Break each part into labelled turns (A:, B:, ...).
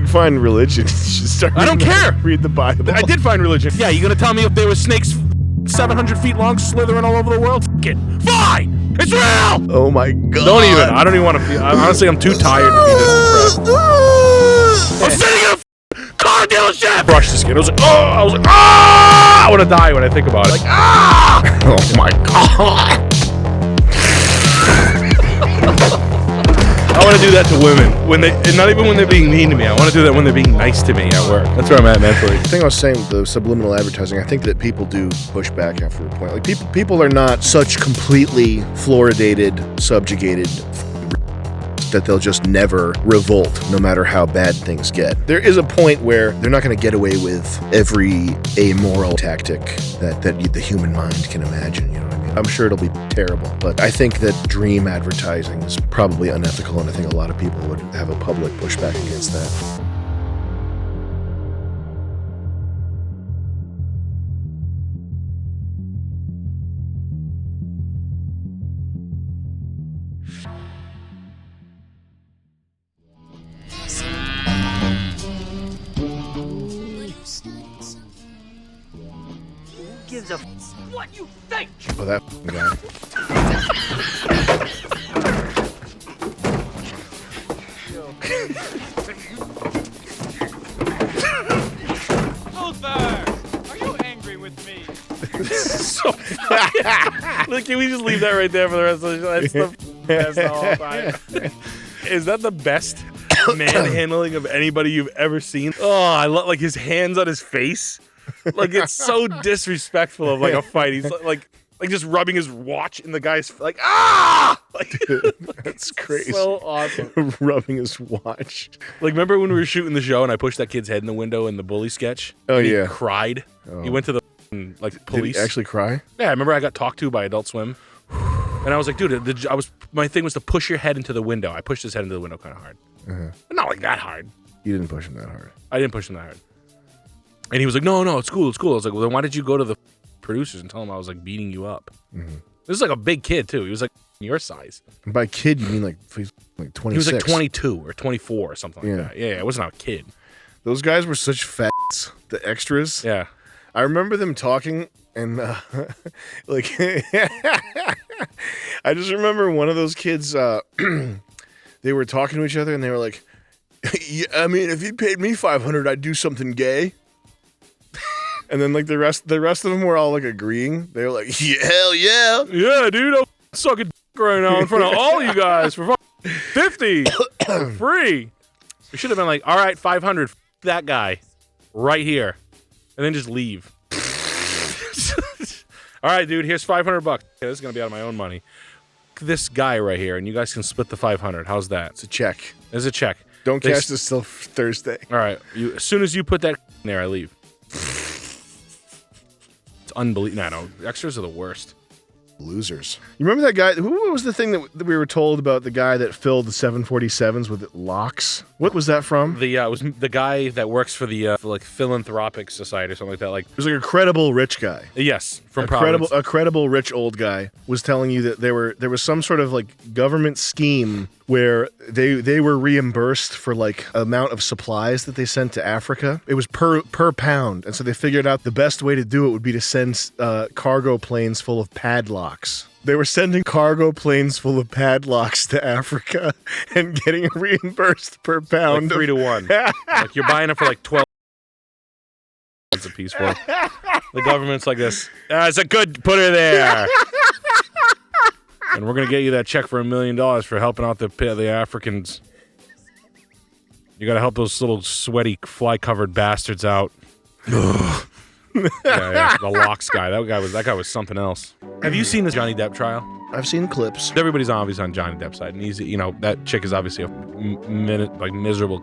A: you find religion? You should start.
B: I don't care.
A: Read the Bible.
B: I did find religion. Yeah, you gonna tell me if there were snakes 700 feet long slithering all over the world? F it. Fine. It's real.
A: Oh my God.
B: Don't even. I don't even want to feel. Honestly, I'm too tired to be this depressed. I'm sitting in a car dealership. Brush the skin. I was like, I want to die when I think about it. Like,
A: Oh my God.
B: I want to do that to women and not even when they're being mean to me. I want to do that when they're being nice to me at work. That's where I'm at mentally.
A: The thing I was saying with the subliminal advertising, I think that people do push back after a point. Like people are not such completely fluoridated, subjugated that they'll just never revolt no matter how bad things get. There is a point where they're not going to get away with every amoral tactic that the human mind can imagine, you know what I mean? I'm sure it'll be terrible, but I think that dream advertising is probably unethical, and I think a lot of people would have a public pushback against that.
C: Gives a what you think?
A: Oh, that guy.
C: Luther, are you angry with me?
B: So look, can we just leave that right there for the rest of the show? That's the best of all time. Is that the best manhandling of anybody you've ever seen? Oh, I love like his hands on his face. Like it's so disrespectful of like a fight. He's like just rubbing his watch in the guy's like like
A: That's crazy.
B: so awesome.
A: Rubbing his watch.
B: Like remember when we were shooting the show and I pushed that kid's head in the window in the bully sketch?
A: Oh,
B: and he
A: yeah.
B: cried.
A: Oh.
B: He went to the like police.
A: Did he actually cry?
B: Yeah, I remember I got talked to by Adult Swim, and I was like, dude, my thing was to push your head into the window. I pushed his head into the window kind of hard, but not like that hard.
A: You didn't push him that hard.
B: I didn't push him that hard. And he was like, no, it's cool. I was like, well, then why did you go to the producers and tell them I was like beating you up?
A: Mm-hmm.
B: This is like a big kid too. He was like your size.
A: And by kid, you mean like he's like 26?
B: He was like 22 or 24 or something like that. Yeah, it wasn't a kid.
A: Those guys were such fats. The extras.
B: Yeah.
A: I remember them talking and like I just remember one of those kids. They were talking to each other and they were like, yeah, I mean, if you paid me $500, I'd do something gay. And then like the rest of them were all like agreeing. They were like, yeah, hell yeah.
B: Yeah, dude, I'm sucking dick right now in front of all you guys for $50 for free. We should have been like, all right, 500, that guy right here. And then just leave. All right, dude, here's $500. Okay, this is going to be out of my own money. This guy right here, and you guys can split the 500. How's that?
A: It's a check.
B: There's a check.
A: Don't cash this till Thursday.
B: All right. As soon as you put that in there, I leave. It's unbelievable. No, extras are the worst.
A: Losers. You remember that guy? What was the thing that we were told about the guy that filled the 747s with locks? What was that from?
B: It was the guy that works for the for like philanthropic society or something like that. Like
A: it was like a credible rich guy.
B: Yes, from Providence.
A: A credible rich old guy was telling you that there was some sort of like government scheme where they were reimbursed for like amount of supplies that they sent to Africa. It was per pound, and so they figured out the best way to do it would be to send cargo planes full of padlocks. They were sending cargo planes full of padlocks to Africa and getting reimbursed per pound.
B: Like 3 to 1. Like you're buying it for like 12 a piece for. The government's like this. It's a good, put her there. And we're going to get you that check for $1 million for helping out the Africans. You got to help those little sweaty fly-covered bastards out. Yeah, the locks guy. That guy was something else. Have you seen this Johnny Depp trial?
A: I've seen clips.
B: Everybody's obviously on Johnny Depp's side, and he's, that chick is obviously a miserable.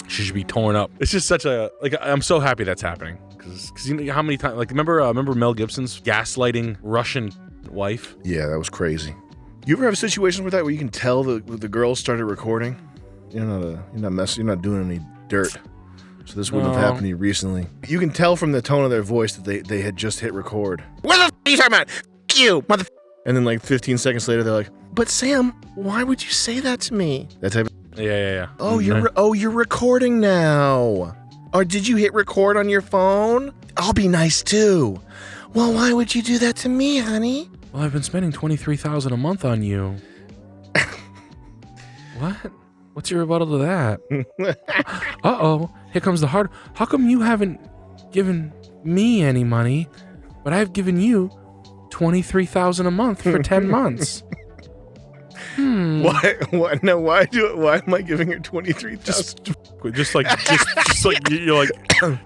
B: She should be torn up. It's just such a I'm so happy that's happening because you know how many times remember Mel Gibson's gaslighting Russian wife?
A: Yeah, that was crazy. You ever have situations with that where you can tell the girls started recording? You're not doing any dirt. So this wouldn't have happened to you recently. You can tell from the tone of their voice that they had just hit record. What the f*** are you talking about? F*** you, mother. And then like 15 seconds later, they're like, "But Sam, why would you say that to me?" That type of.
B: Yeah.
A: Oh, you're recording now. Or did you hit record on your phone? I'll be nice too. Well, why would you do that to me, honey?
B: Well, I've been spending $23,000 a month on you. What? What's your rebuttal to that? Uh-oh. Here comes the hard. How come you haven't given me any money, but I've given you $23,000 a month for 10 months?
A: Why? No. Why am I giving her $23,000?
B: Just like you're like,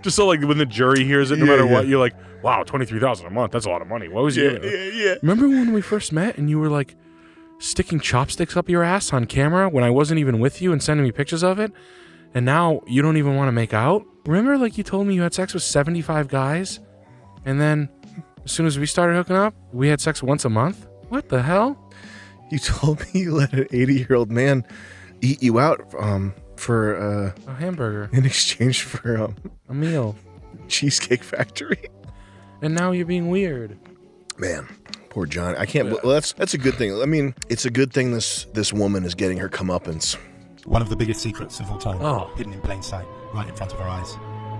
B: just so like when the jury hears it, no matter what, you're like, wow, $23,000 a month. That's a lot of money. What was you?
A: Yeah.
B: Remember when we first met and you were like sticking chopsticks up your ass on camera when I wasn't even with you and sending me pictures of it, and now you don't even want to make out? Remember, like you told me you had sex with 75 guys, and then as soon as we started hooking up, we had sex once a month? What the hell?
A: You told me you let an 80-year-old man eat you out for
B: A hamburger.
A: in exchange for
B: A meal.
A: Cheesecake Factory.
B: And now you're being weird.
A: Man, poor John. I can't. Well, that's a good thing. I mean, it's a good thing this woman is getting her comeuppance.
D: One of the biggest secrets of all time,
B: Oh.
D: hidden in plain sight, right in front of our eyes.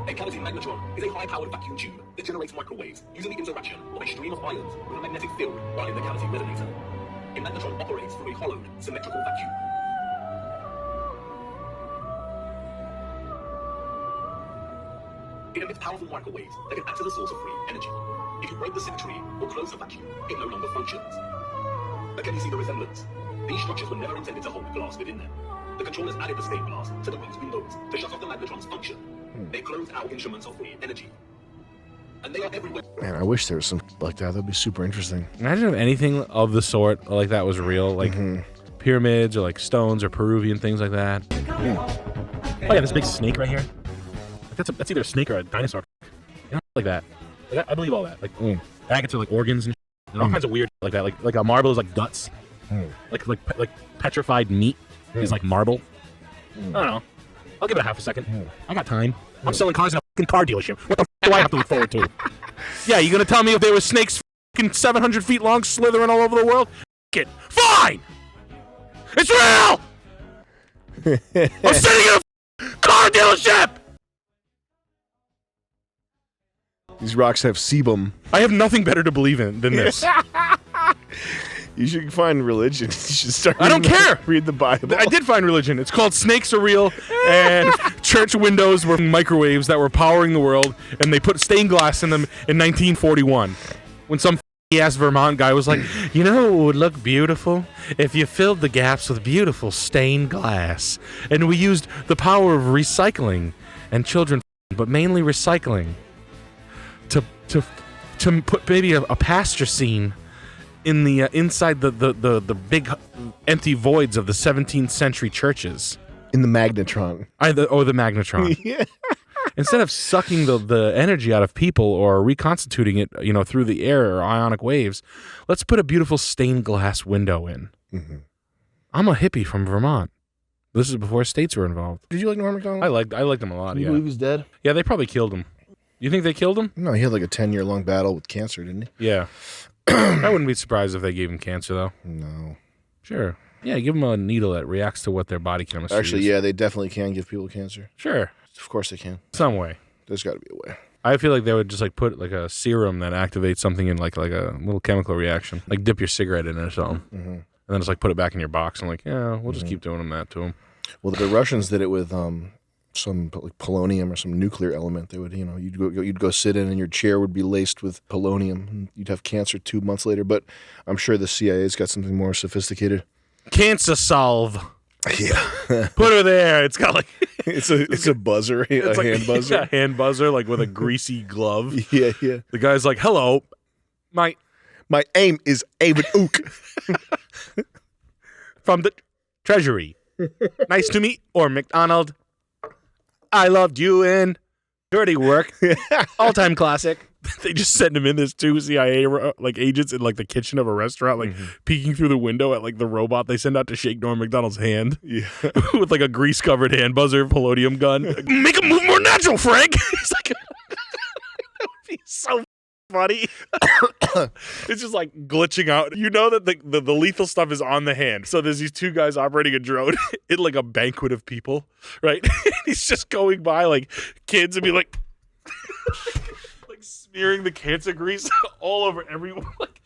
E: A cavity magnetron is a high-powered vacuum tube that generates microwaves using the interaction of a stream of ions with a magnetic field running the cavity resonator. A magnetron operates through a hollowed, symmetrical vacuum. It emits powerful microwaves that can act as a source of free energy. If you break the symmetry or close the vacuum, it no longer functions. But can you see the resemblance? These structures were never intended to hold glass within them. The controllers added the stained glass to the wing's windows to shut off the magnetron's function. They closed out instruments of free energy. And they are everywhere.
A: Man, I wish there was some like that. That'd be super interesting.
B: Imagine if anything of the sort like that was real, like pyramids or like stones or Peruvian things like that. Oh yeah, this big snake right here. That's either a snake or a dinosaur. You know, like that. Like, I believe all that. Like agates are like organs and all kinds of weird like that. Like a marble is like guts. Like petrified meat is like marble. I don't know. I'll give it a half a second. I got time. I'm selling cars in a fucking car dealership. What the do I have to look forward to? Yeah, you gonna tell me if there were snakes fucking 700 feet long slithering all over the world? It. Fine! It's real! I'm sitting in a car dealership!
A: These rocks have sebum.
B: I have nothing better to believe in than this.
A: You should find religion. You should start.
B: I don't care.
A: Read the Bible.
B: I did find religion. It's called Snakes Are Real, and church windows were microwaves that were powering the world, and they put stained glass in them in 1941. When some ass Vermont guy was like, you know what would look beautiful? If you filled the gaps with beautiful stained glass. And we used the power of recycling and children, but mainly recycling, to put maybe a pasture scene in the inside the big empty voids of the 17th century churches.
A: In the magnetron.
B: The magnetron.
A: Yeah.
B: Instead of sucking the energy out of people or reconstituting it, through the air or ionic waves, let's put a beautiful stained glass window in. Mm-hmm. I'm a hippie from Vermont. This is before states were involved.
A: Did you like Norm Mcdonald?
B: I liked him a lot.
A: Do you
B: Yeah.
A: believe he's dead?
B: Yeah, they probably killed him. You think they killed him?
A: No, he had like a 10-year-long battle with cancer, didn't he?
B: Yeah. I wouldn't be surprised if they gave him cancer, though.
A: No.
B: Sure. Yeah, give them a needle that reacts to what their body chemistry
A: Actually,
B: is.
A: yeah, they definitely can give people cancer.
B: Sure.
A: Of course they can.
B: Some way.
A: There's got to be a way.
B: I feel like they would just like put like a serum that activates something in like a little chemical reaction. Like dip your cigarette in it or something. Mm-hmm. And then just like put it back in your box and like, yeah, we'll just keep doing them that to them.
A: Well, the Russians did it with some like polonium or some nuclear element. They would, you'd go sit in and your chair would be laced with polonium. And you'd have cancer 2 months later. But I'm sure the CIA's got something more sophisticated.
B: Cancer solve.
A: Yeah.
B: Put her there. It's got like
A: it's a buzzer, a hand buzzer.
B: A hand buzzer, like with a greasy glove.
A: Yeah.
B: The guy's like, hello, my
A: aim is Avid Ook.
B: from the Treasury. Nice to meet Norm Mcdonald. I loved you in Dirty Work. All-time classic. They just send him in as 2 CIA like agents in like the kitchen of a restaurant, like peeking through the window at like the robot they send out to shake Norm Mcdonald's hand. Yeah. With like a grease-covered hand buzzer, polonium gun. Make him move more natural, Frank. He's like, that would be so funny. It's just like glitching out. You know that the lethal stuff is on the hand. So there's these two guys operating a drone in like a banquet of people, right? He's just going by like kids and be like, like smearing the cancer grease all over everyone. Like,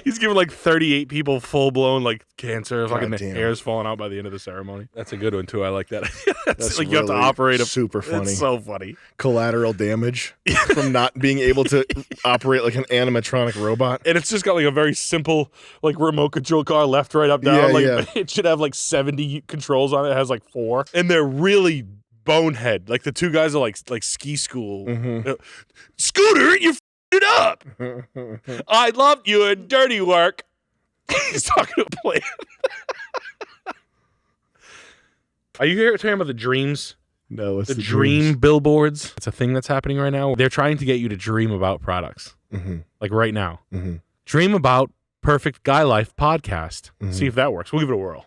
B: he's giving like 38 people full blown like cancer. Fucking the hair's falling out by the end of the ceremony. That's a good one too. I like that. That's like you have to operate a
A: super funny.
B: It's so funny.
A: Collateral damage from not being able to operate like an animatronic robot.
B: And it's just got like a very simple like remote control car, left, right, up, down. It should have like 70 controls on it. It has like 4, and they're really bonehead. Like the two guys are like ski school. Mm-hmm. Scooter, you it up. I loved you in dirty work. He's talking to a plan. Are you here talking about the dreams?
A: No, it's
B: the dream billboards. It's a thing that's happening right now. They're trying to get you to dream about products. Mm-hmm. Like right now. Mm-hmm. Dream about Perfect Guy Life podcast. Mm-hmm. See if that works. We'll give it a whirl.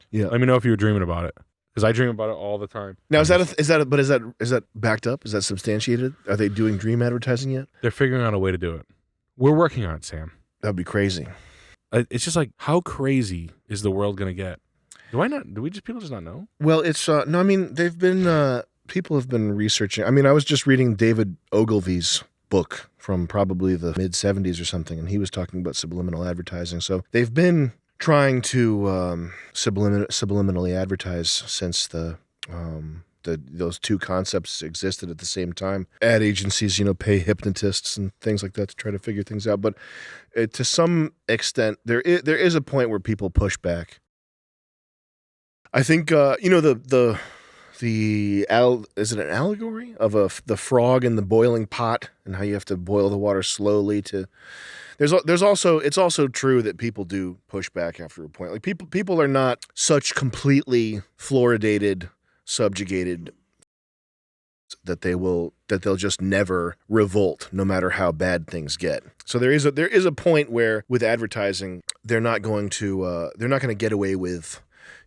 B: Yeah. Let me know if you were dreaming about it. Because I dream about it all the time.
A: Now, is that backed up? Is that substantiated? Are they doing dream advertising yet?
B: They're figuring out a way to do it. We're working on it, Sam.
A: That'd be crazy.
B: It's just like, how crazy is the world going to get? People just not know?
A: Well, it's, no, I mean, they've been, people have been researching. I mean, I was just reading David Ogilvy's book from probably the mid-'70s or something, and he was talking about subliminal advertising. So they've been trying to subliminally advertise since those two concepts existed at the same time. Ad agencies, pay hypnotists and things like that to try to figure things out. But to some extent, there is a point where people push back. I think is it an allegory of the frog in the boiling pot and how you have to boil the water slowly to. It's also true that people do push back after a point. Like people are not such completely fluoridated, subjugated that they'll just never revolt no matter how bad things get. So there is a point where with advertising they're not going to get away with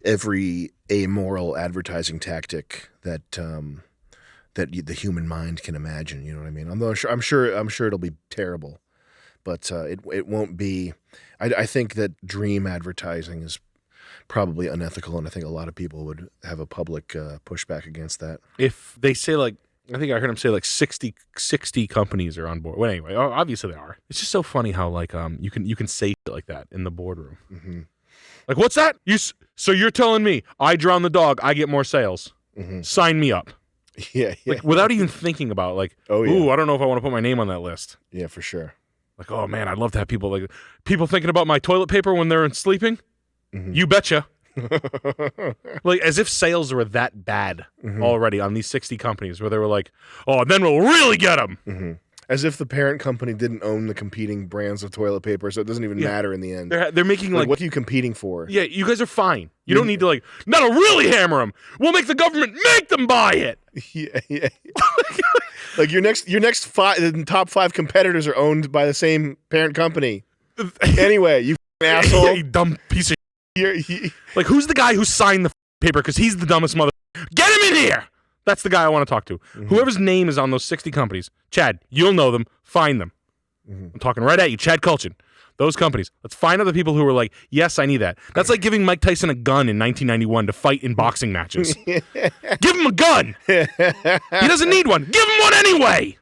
A: every amoral advertising tactic that the human mind can imagine. You know what I mean? I'm sure it'll be terrible. But it won't be. I think that dream advertising is probably unethical, and I think a lot of people would have a public pushback against that.
B: If they say I think I heard him say 60 companies are on board. Well, anyway, obviously they are. It's just so funny how you can say shit like that in the boardroom. Mm-hmm. Like, what's that? So you're telling me I drown the dog, I get more sales? Mm-hmm. Sign me up.
A: Yeah.
B: Like, without even thinking about ooh, I don't know if I want to put my name on that list.
A: Yeah, for sure.
B: Like, oh man, I'd love to have people thinking about my toilet paper when they're sleeping. Mm-hmm. You betcha. Like as if sales were that bad already on these 60 companies where they were like, oh, then we'll really get them. Mm-hmm.
A: As if the parent company didn't own the competing brands of toilet paper, so it doesn't even matter in the end.
B: They're making
A: what are you competing for? Yeah,
B: you guys are fine. You don't need to that'll really hammer them. We'll make the government make them buy it.
A: Yeah. Like your next the top 5 competitors are owned by the same parent company. Anyway, you asshole,
B: you dumb piece of shit. Like who's the guy who signed the paper? Because he's the dumbest mother. Get him in here. That's the guy I want to talk to. Mm-hmm. Whoever's name is on those 60 companies, Chad, you'll know them. Find them. Mm-hmm. I'm talking right at you, Chad Kulchin. Those companies. Let's find out the people who are like, yes, I need that. That's like giving Mike Tyson a gun in 1991 to fight in boxing matches. Give him a gun. He doesn't need one. Give him one anyway.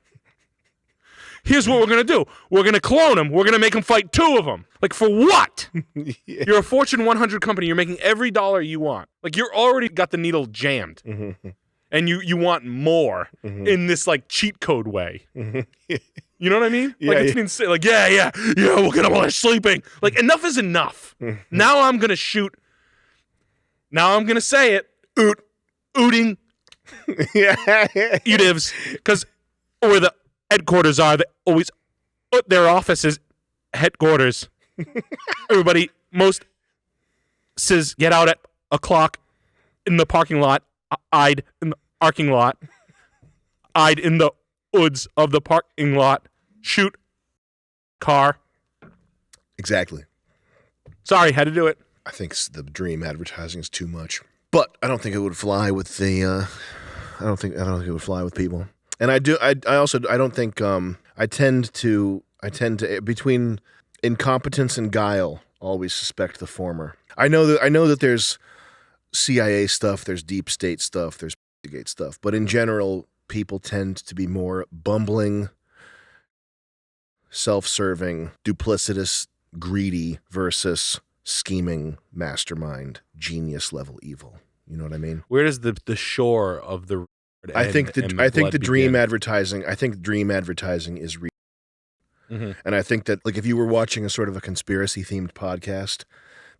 B: Here's what we're going to do. We're going to clone him. We're going to make him fight 2 of them. Like, for what? Yeah. You're a Fortune 100 company. You're making every dollar you want. Like, you're already got the needle jammed. Mm-hmm. And you want more in this, cheat code way. Mm-hmm. You know what I mean?
A: Yeah,
B: it's insane. Yeah, we'll get them while they're sleeping. Enough is enough. Mm-hmm. Now I'm going to shoot. Now I'm going to say it. Ooting.
A: Yeah.
B: Udivs. Because where the headquarters are, they always put their offices headquarters. Everybody, most says get out at 1:00 in the parking lot. I'd in the parking lot. I'd in the woods of the parking lot. Shoot. Car.
A: Exactly.
B: Sorry, had to do it.
A: I think the dream advertising is too much, but I don't think it would fly with the. I don't think it would fly with people. And I don't think I tend to between incompetence and guile always suspect the former. I know that there's CIA stuff, there's deep state stuff, there's Gate stuff, but in general, people tend to be more bumbling, self-serving, duplicitous, greedy versus scheming, mastermind, genius level evil. You know what I mean?
B: Where does the shore of the
A: I think the dream advertising is real.
B: Mm-hmm.
A: And I think that, like, if you were watching a sort of a conspiracy themed podcast,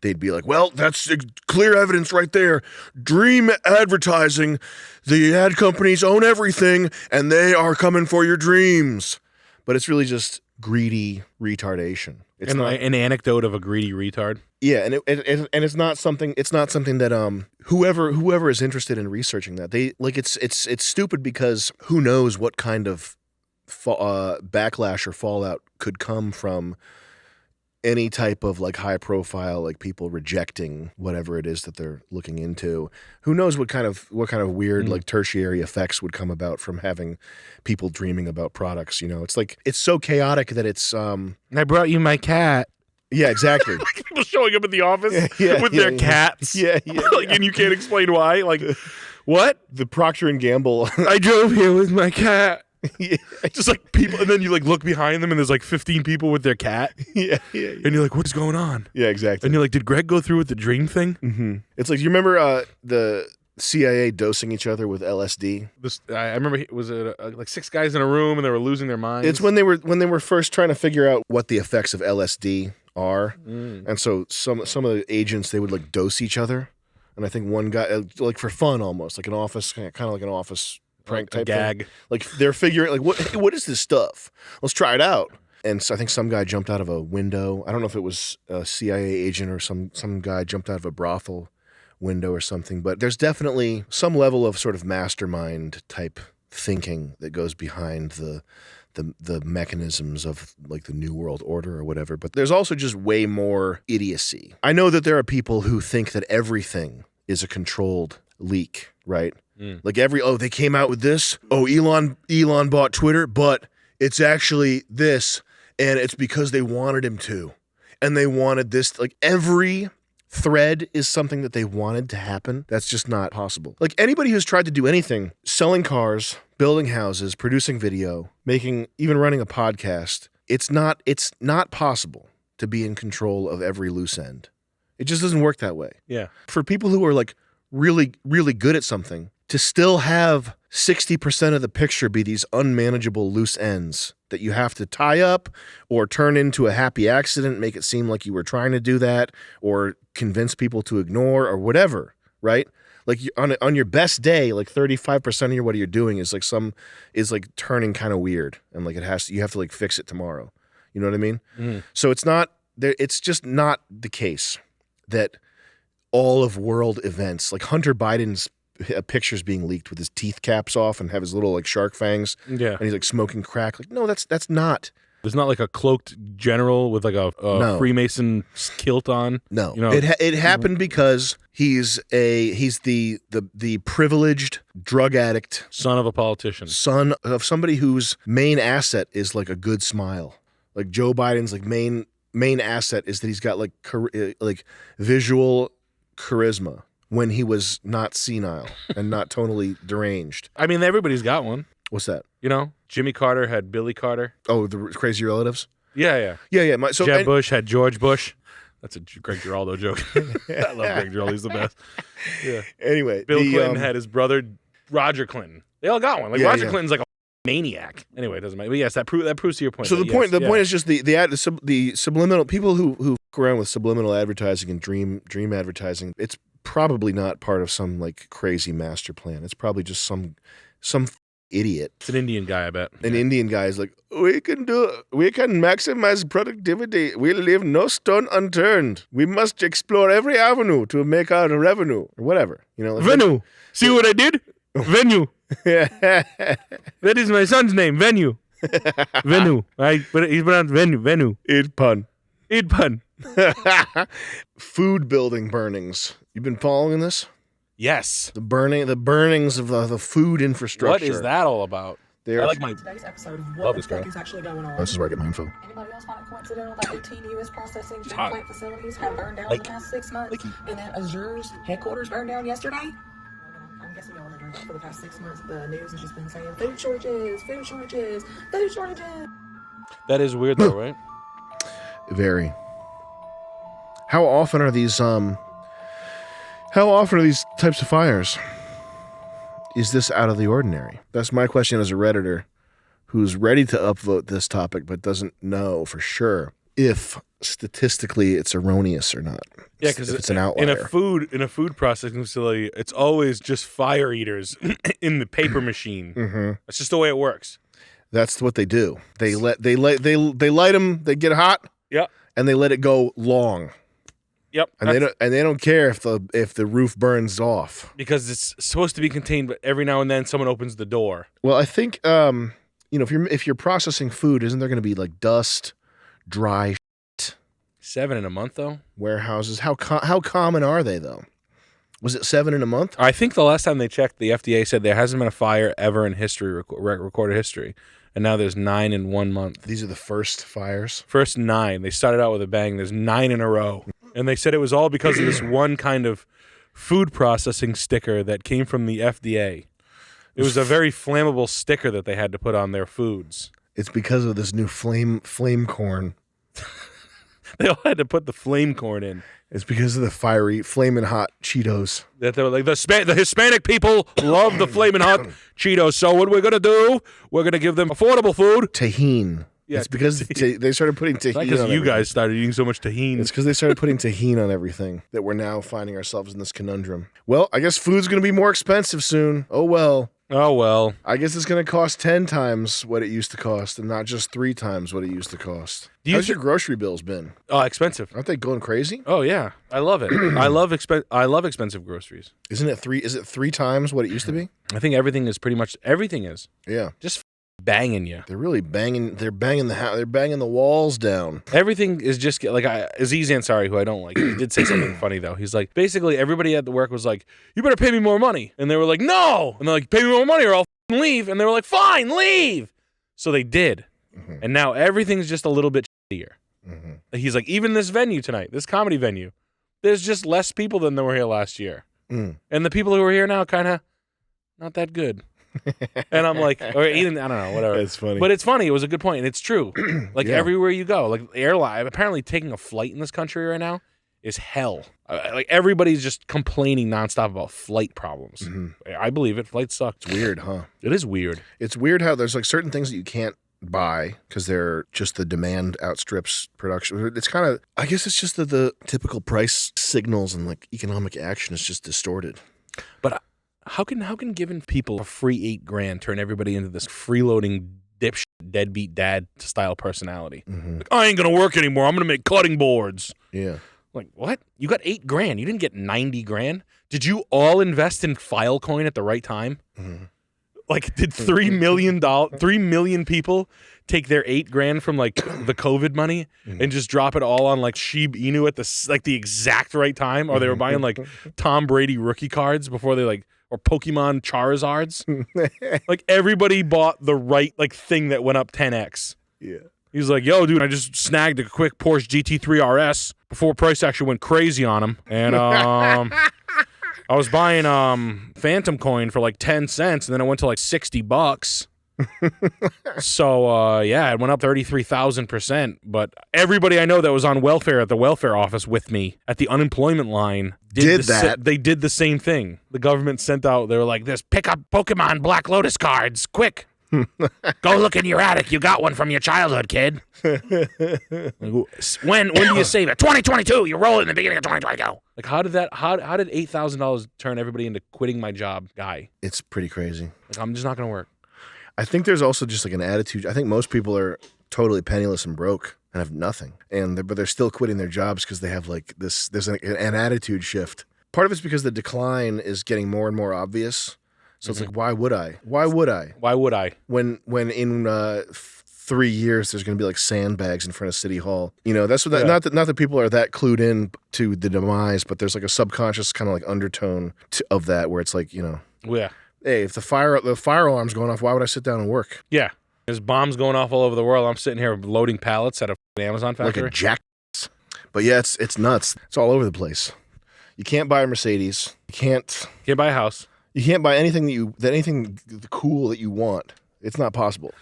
A: they'd be like, well, that's clear evidence right there. Dream advertising, the ad companies own everything and they are coming for your dreams. But it's really just greedy retardation. It's not
B: an anecdote of a greedy retard.
A: Yeah, and it's not something that whoever is interested in researching that, they like it's stupid, because who knows what kind of backlash or fallout could come from any type of like high profile, like people rejecting whatever it is that they're looking into. Who knows what kind of weird like tertiary effects would come about from having people dreaming about products, you know? It's like, it's so chaotic that it's
B: I brought you my cat.
A: Yeah, exactly.
B: People showing up at the office with their cats.
A: Yeah.
B: And you can't explain why. Like, what?
A: The Procter and Gamble.
B: I drove here with my cat. Yeah. Just like people, and then you like look behind them and there's like 15 people with their cat.
A: Yeah.
B: And you're like, what's going on?
A: Yeah, exactly.
B: And you're like, did Greg go through with the dream thing?
A: Mm-hmm. It's like, you remember the CIA dosing each other with LSD?
B: I remember, was it like 6 guys in a room and they were losing their minds?
A: It's when they were first trying to figure out what the effects of LSD are. And so some of the agents, they would like dose each other. And I think one guy, like for fun almost, like an office, kind of like an office prank type
B: gag
A: thing. Like they're figuring like, what is this stuff? Let's try it out. And so I think some guy jumped out of a window. I don't know if it was a CIA agent or some guy jumped out of a brothel window or something, but there's definitely some level of sort of mastermind type thinking that goes behind the mechanisms of like the New World Order or whatever. But there's also just way more idiocy. I know that there are people who think that everything is a controlled leak, right? Like they came out with this. Oh, Elon bought Twitter, but it's actually this, and it's because they wanted him to, and they wanted this. Like every thread is something that they wanted to happen. That's just not possible. Like anybody who's tried to do anything, selling cars, building houses, producing video, even running a podcast, it's not possible to be in control of every loose end. It just doesn't work that way.
B: Yeah.
A: For people who are like really, really good at something, to still have 60% of the picture be these unmanageable loose ends that you have to tie up or turn into a happy accident, make it seem like you were trying to do that, or convince people to ignore or whatever, right? Like on your best day, like 35% of what you're doing is like turning kind of weird, and like you have to like fix it tomorrow. You know what I mean? So it's just not the case that all of world events, like Hunter Biden's pictures being leaked with his teeth caps off and have his little like shark fangs. Yeah. And he's like smoking crack. Like, no, that's not.
B: There's not like a cloaked general with like a Freemason kilt on.
A: No,
B: you know?
A: It happened because he's the privileged drug addict,
B: son of a politician,
A: son of somebody whose main asset is like a good smile. Like Joe Biden's like main asset is that he's got like visual charisma when he was not senile and not tonally deranged.
B: I mean, everybody's got one.
A: What's that?
B: You know, Jimmy Carter had Billy Carter.
A: Oh, the Crazy Relatives?
B: Yeah.
A: Jeb
B: Bush had George Bush. That's a Greg Giraldo joke. I love Greg Giraldo. He's the best. Yeah.
A: Anyway.
B: Bill Clinton had his brother, Roger Clinton. They all got one. Like Roger Clinton's like a maniac. Anyway, it doesn't matter. But yes, that proves to your point.
A: So the point is just the subliminal, people who fuck around with subliminal advertising and dream advertising, it's probably not part of some like crazy master plan. It's probably just some idiot.
B: It's an Indian guy, I bet.
A: An Indian guy is like, we can maximize productivity. We'll leave no stone unturned. We must explore every avenue to make our revenue or whatever. You know, like
B: Venue. See what I did? Venue. That is my son's name. Venue. Venue. But he's pronounced Venue.
A: Eat pun.
B: Fun.
A: Food building burnings. You've been following this?
B: Yes.
A: The burnings of the food infrastructure.
B: What is that all about?
A: They're,
B: I like my.
F: Today's episode of
B: Love
F: what the
B: this guy.
F: fuck is actually going on.
A: this is where I get my info.
F: Anybody else find it coincidental that 18 U.S. processing food
B: hot.
F: plant facilities have burned down in
B: Like-
F: the past 6 months? And that Azure's headquarters burned down yesterday? I'm guessing y'all wondering, for the past 6 months, the news has just been saying food shortages, food shortages, food shortages.
B: That is weird though, right?
A: Very. How often are these types of fires? Is this out of the ordinary? That's my question as a Redditor who's ready to upvote this topic but doesn't know for sure if statistically it's erroneous or not.
B: Yeah, because
A: if it's an outlier.
B: in a food processing facility, it's always just fire eaters in the paper machine.
A: Mm-hmm.
B: That's just the way it works.
A: That's what they do. They light them, they get hot,
B: Yep.
A: and they let it go long.
B: Yep.
A: And they don't care if the roof burns off.
B: Because it's supposed to be contained, but every now and then someone opens the door.
A: Well, I think if you're processing food, isn't there going to be like dust, dry
B: 7 in a month, though.
A: warehouses? How common are they though? Was it 7 in a month?
B: I think the last time they checked, the FDA said there hasn't been a fire ever in history, recorded history, and now there's 9 in 1 month.
A: These are the first fires.
B: First 9. They started out with a bang. There's 9 in a row. And they said it was all because of this one kind of food processing sticker that came from the FDA. It was a very flammable sticker that they had to put on their foods.
A: It's because of this new flame corn.
B: They all had to put the flame corn in.
A: It's because of the fiery, flaming hot Cheetos.
B: That they were like, the Hispanic people love the flaming hot Cheetos. So what we're going to do, we're going to give them affordable food.
A: Tahini.
B: Yeah,
A: it's because they started putting tahini
B: Not because
A: on
B: you
A: everything.
B: guys started eating so much tahini.
A: It's because they started putting tahini on everything that we're now finding ourselves in this conundrum. Well, I guess food's going to be more expensive soon. Oh, well.
B: Oh, well.
A: I guess it's going to cost 10 times what it used to cost and not just 3 times what it used to cost. How's your grocery bills been?
B: Oh, expensive.
A: Aren't they going crazy?
B: Oh, yeah. I love it. I love expensive groceries.
A: Isn't it 3? Is it 3 times what it used to be?
B: I think everything is pretty much, everything is.
A: Yeah.
B: Just banging you.
A: They're really banging. They're banging the house. They're banging the walls down.
B: Everything is just like Aziz Ansari, who I don't like. He did say something funny though. He's like, basically everybody at the work was like, "You better pay me more money," and they were like, "No," and they're like, "Pay me more money or I'll leave," and they were like, "Fine, leave." So they did, and now everything's just a little bit shittier. He's like, even this venue tonight, this comedy venue, there's just less people than there were here last year, and the people who are here now kind of not that good. And I'm like, or even, I don't know, whatever.
A: That's funny.
B: But it's funny. It was a good point, and it's true. Like everywhere you go, like airline, apparently taking a flight in this country right now is hell. Like everybody's just complaining nonstop about flight problems. I believe it. Flights suck.
A: It's weird, huh?
B: It is weird.
A: It's weird how there's like certain things that you can't buy because they're just the demand outstrips production. It's kind of, I guess it's just that the typical price signals and like economic action is just distorted.
B: But how can giving people a free $8,000 turn everybody into this freeloading dipshit deadbeat dad style personality? Like, I ain't gonna work anymore. I'm gonna make cutting boards.
A: Yeah.
B: Like, what? You got $8,000. You didn't get $90,000. Did you all invest in Filecoin at the right time? Like, did 3 million people take their $8,000 from like the COVID money and just drop it all on like Shiba Inu at the exact right time? Or they were buying like Tom Brady rookie cards before they like, or Pokemon Charizards? Like everybody bought the right like thing that went up 10x. Yeah. He's like, yo, dude, I just snagged a quick Porsche GT3 RS before price actually went crazy on him. And I was buying Phantom Coin for like 10 cents, and then it went to like $60. So, yeah, it went up 33,000%. But everybody I know that was on welfare at the welfare office with me at the unemployment line they did the same thing. The government sent out, they were like, this, pick up Pokemon Black Lotus cards, quick. Go look in your attic. You got one from your childhood, kid. When do you save it? 2022. You roll it in the beginning of 2022. Like, how did $8,000 turn everybody into quitting my job guy?
A: It's pretty crazy.
B: Like, I'm just not going to work.
A: I think there's also just like an attitude. I think most people are totally penniless and broke and have nothing, but they're still quitting their jobs because they have like this. There's an attitude shift. Part of it's because the decline is getting more and more obvious. So it's like, why would I? Why would I?
B: Why would I?
A: When in 3 years there's going to be like sandbags in front of City Hall. You know, that's what not that people are that clued in to the demise, but there's like a subconscious kind of like undertone of that where it's like, you know, Hey, if the fire alarm's going off, why would I sit down and work?
B: Yeah. There's bombs going off all over the world. I'm sitting here loading pallets at a Amazon factory.
A: Like a jack. But yeah, it's nuts. It's all over the place. You can't buy a Mercedes. You can't
B: buy a house.
A: You can't buy anything anything cool that you want. It's not possible.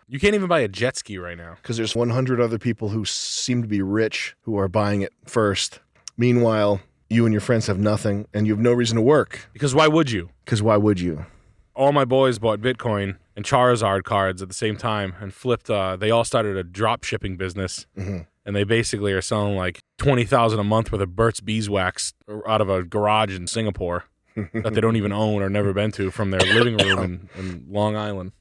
B: You can't even buy a jet ski right now.
A: Because there's 100 other people who seem to be rich who are buying it first. Meanwhile, you and your friends have nothing, and you have no reason to work.
B: Because why would you?
A: Because why would you?
B: All my boys bought Bitcoin and Charizard cards at the same time and flipped. They all started a drop shipping business, and they basically are selling like $20,000 a month worth of Burt's Beeswax out of a garage in Singapore that they don't even own or never been to from their living room in Long Island.